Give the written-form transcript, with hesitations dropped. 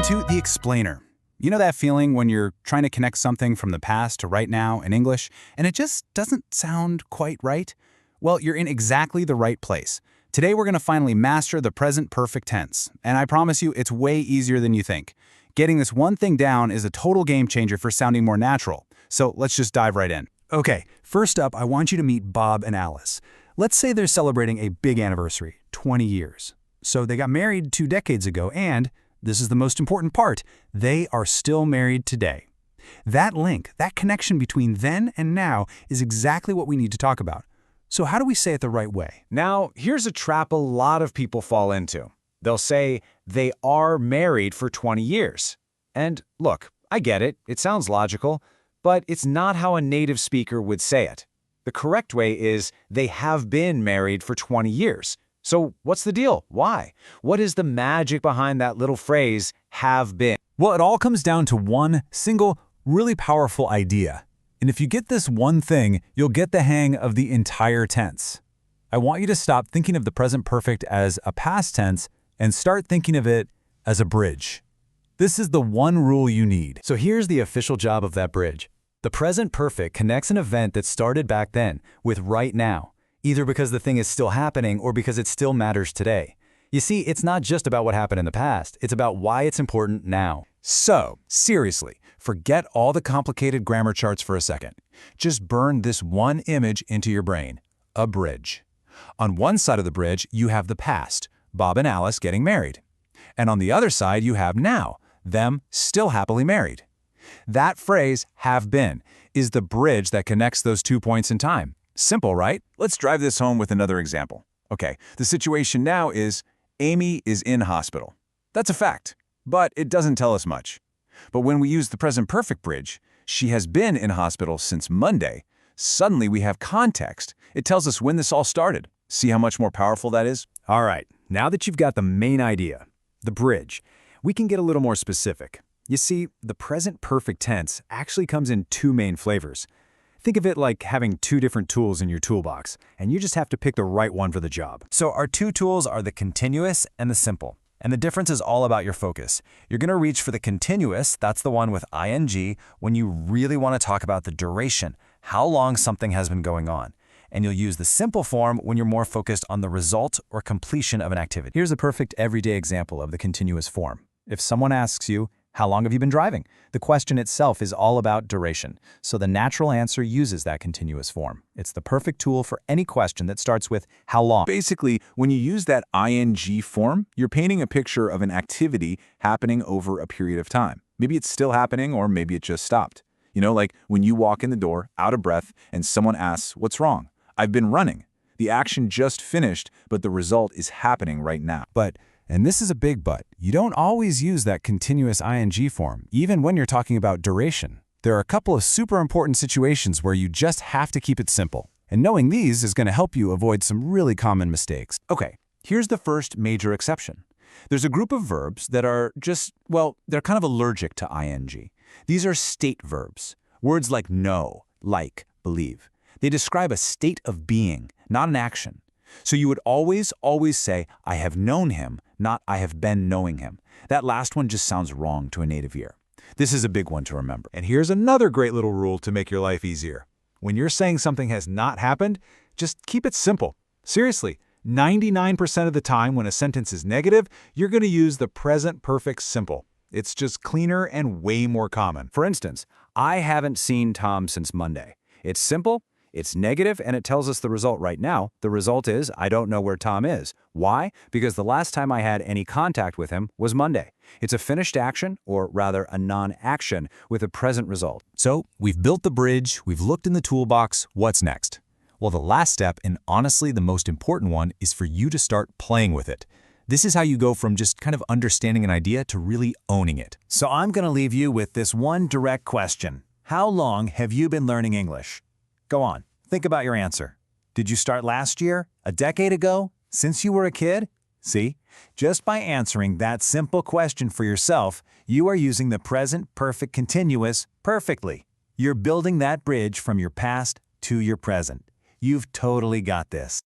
Welcome to The Explainer. You know that feeling when you're trying to connect something from the past to right now in English, and it just doesn't sound quite right? Well, you're in exactly the right place. Today we're going to finally master the present perfect tense, and I promise you it's way easier than you think. Getting this one thing down is a total game changer for sounding more natural. So let's just dive right in. Okay, first up, I want you to meet Bob and Alice. Let's say they're celebrating a big anniversary, 20 years. So they got married 2 decades ago, and this is the most important part, they are still married today. That link, that connection between then and now is exactly what we need to talk about. So how do we say it the right way? Now, here's a trap a lot of people fall into. They'll say they are married for 20 years. And look, I get it, it sounds logical, but it's not how a native speaker would say it. The correct way is they have been married for 20 years. So what's the deal? Why? What is the magic behind that little phrase, have been? Well, it all comes down to one single, really powerful idea. And if you get this one thing, you'll get the hang of the entire tense. I want you to stop thinking of the present perfect as a past tense and start thinking of it as a bridge. This is the one rule you need. So here's the official job of that bridge. The present perfect connects an event that started back then with right now, either because the thing is still happening or because it still matters today. You see, it's not just about what happened in the past, it's about why it's important now. So, seriously, forget all the complicated grammar charts for a second. Just burn this one image into your brain, a bridge. On one side of the bridge, you have the past, Bob and Alice getting married. And on the other side, you have now, them still happily married. That phrase, have been, is the bridge that connects those 2 points in time. Simple, right? Let's drive this home with another example. Okay, the situation now is Amy is in hospital. That's a fact, but it doesn't tell us much. But when we use the present perfect bridge, she has been in hospital since Monday. Suddenly we have context. It tells us when this all started. See how much more powerful that is? All right, now that you've got the main idea, the bridge, we can get a little more specific. You see, the present perfect tense actually comes in 2 main flavors. Think of it like having 2 different tools in your toolbox, and you just have to pick the right one for the job. So our 2 tools are the continuous and the simple. And the difference is all about your focus. You're going to reach for the continuous, that's the one with ing, when you really want to talk about the duration, how long something has been going on. And you'll use the simple form when you're more focused on the result or completion of an activity. Here's a perfect everyday example of the continuous form. If someone asks you, how long have you been driving? The question itself is all about duration, so the natural answer uses that continuous form. It's the perfect tool for any question that starts with how long. Basically, when you use that ing form, you're painting a picture of an activity happening over a period of time. Maybe it's still happening, or maybe it just stopped. You know, like when you walk in the door, out of breath, and someone asks, what's wrong? I've been running. The action just finished, but the result is happening right now. But, and this is a big but, you don't always use that continuous ing form, even when you're talking about duration. There are a couple of super important situations where you just have to keep it simple. And knowing these is going to help you avoid some really common mistakes. Okay, here's the first major exception. There's a group of verbs that are just, well, they're kind of allergic to ing. These are state verbs. Words like know, like, believe. They describe a state of being, not an action. So you would always say, I have known him, not I have been knowing him. That last one just sounds wrong to a native ear. This is a big one to remember. And here's another great little rule to make your life easier. When you're saying something has not happened, just keep it simple. Seriously, 99% of the time when a sentence is negative, you're going to use the present perfect simple. It's just cleaner and way more common. For instance, I haven't seen Tom since Monday. It's simple, it's negative, and it tells us the result right now. The result is I don't know where Tom is. Why? Because the last time I had any contact with him was Monday. It's a finished action, or rather a non-action, with a present result. So we've built the bridge, we've looked in the toolbox, what's next? Well, the last step, and honestly the most important one, is for you to start playing with it. This is how you go from just kind of understanding an idea to really owning it. So I'm going to leave you with this one direct question. How long have you been learning English? Go on, think about your answer. Did you start last year? A decade ago? Since you were a kid? See, just by answering that simple question for yourself, you are using the present perfect continuous perfectly. You're building that bridge from your past to your present. You've totally got this.